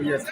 Yes,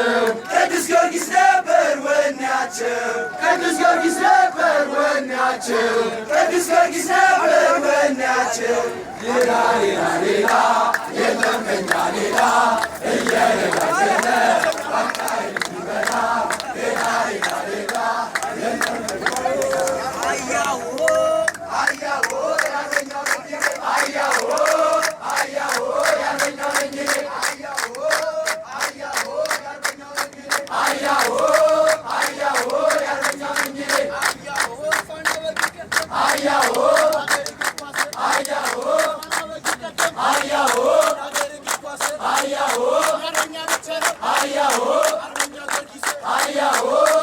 ቅዱስ ጊዮርጊስ ነበር ወኔያቸው ቅዱስ ጊዮርጊስ ነበር ወኔያቸው ቅዱስ ጊዮርጊስ ነበር ወኔያቸው ሌላ ሌላ ሌላ የለም ከኛ ሌላ እየነጋገረ አካይ ይበላ ሌላ ሌላ ሌላ የለም ከኛ ሌላ አያው አያው ያገኛው አያው አያው ያገኛው አያው አያው ያገኛው አያው አያው ያገኛው አያው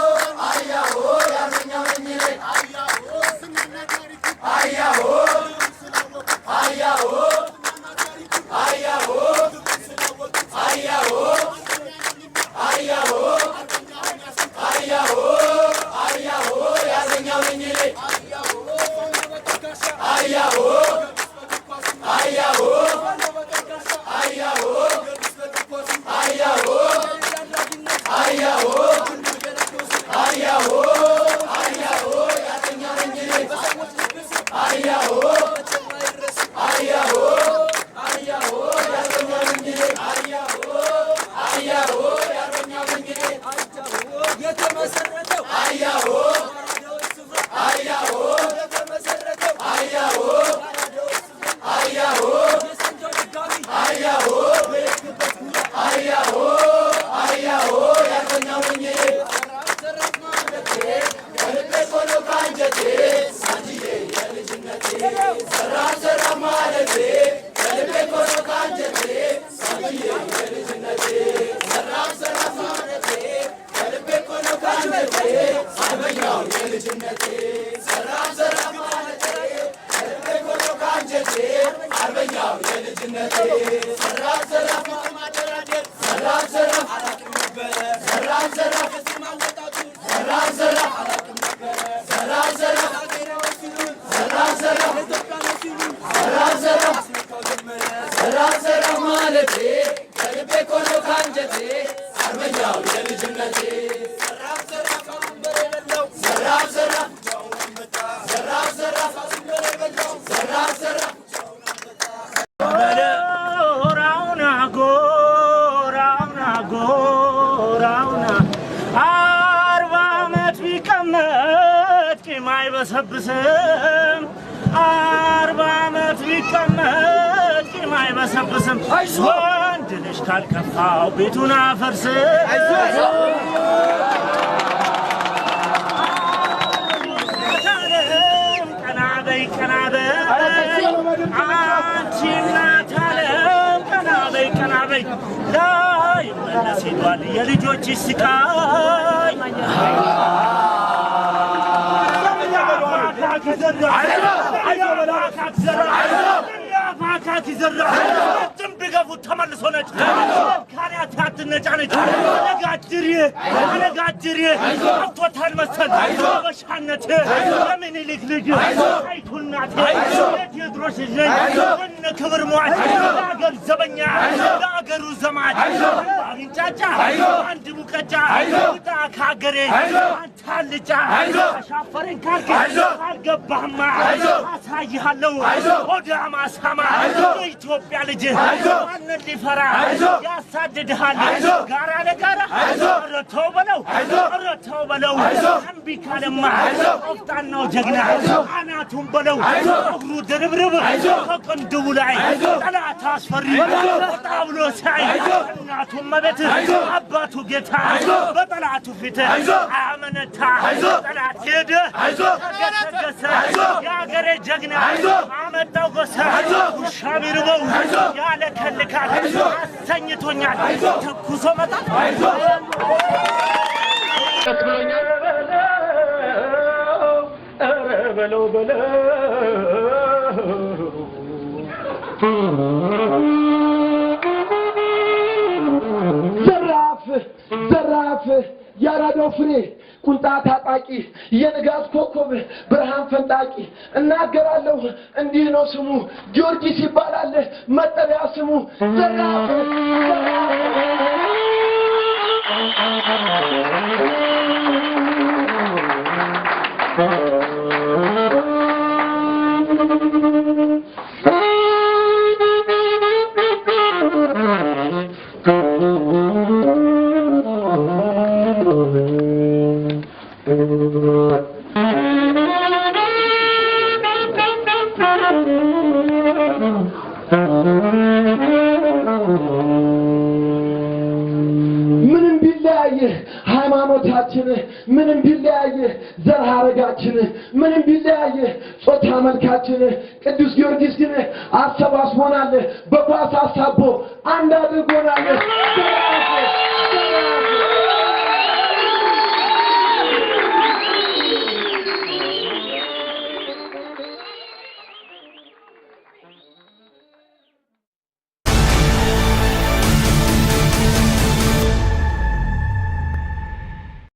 አይበሰብስም 40 ዓመት ቢቀመጥ አይበሰብስም ወንድ ልጅ ካልከፋው ቤቱን አፈርስም ቀና በይ አንቺ እናት ዓለም ቀና በይ ላይ መለስ ሄዷል የልጆችሽ ስቃይ አካት ይዘራ ጥም ቢገፉት ተመልሶ ነጭ ካሪያት አትነጫነጭ አነጋጅሪ አጥቶታል መሰል በሻነት ለምኒልክ ልጅ አይቱናት የቴዎድሮስ ልጅ ወነ ክብር ሟች ለአገር ዘበኛ ለአገሩ ዘማች አብንጫጫ አንድ ሙቀጫ ውጣ ካገሬ አንተ አልጫ አሻፈረኝ ካልክ አልገባህማ አሳይሃለሁ ወደ አማሳማ የኢትዮጵያ ልጅ ማንን ሊፈራ ያሳድድሃል ጋራ ለጋራ ኧረ ተው በለው እምቢ ካለማ አፍጣናው ጀግና አናቱን በለው እግሩ ድርብርብ ከቅንድቡ ላይ ጠላት አስፈሪ ወጣ ብሎ ሳይ እናቱን መቤት አባቱ ጌታ በጠላቱ ፊት አመነታ ጠላት ሄደ ተገሰገሰ የአገሬ ጀግና አመጣው ጎሳ ውሻ ቢርበው ያለ ከልካል አሰኝቶኛል ተኩሶ መጣ በለው ዘራፍ ያራዳው ፍሬ ቁንጣ ታጣቂ የንጋት ኮከብ ብርሃን ፈንጣቂ እናገራለሁ እንዲህ ነው ስሙ ጊዮርጊስ ይባላል መጠሪያ ስሙ ዘራፍ ሃይማኖታችን ምንም ቢለያየ ዘር ሐረጋችን ምንም ቢለያየ ጾታ መልካችን ቅዱስ ጊዮርጊስ ግን አሰባስቦናል በኳስ አሳቦ አንድ አድርጎናል።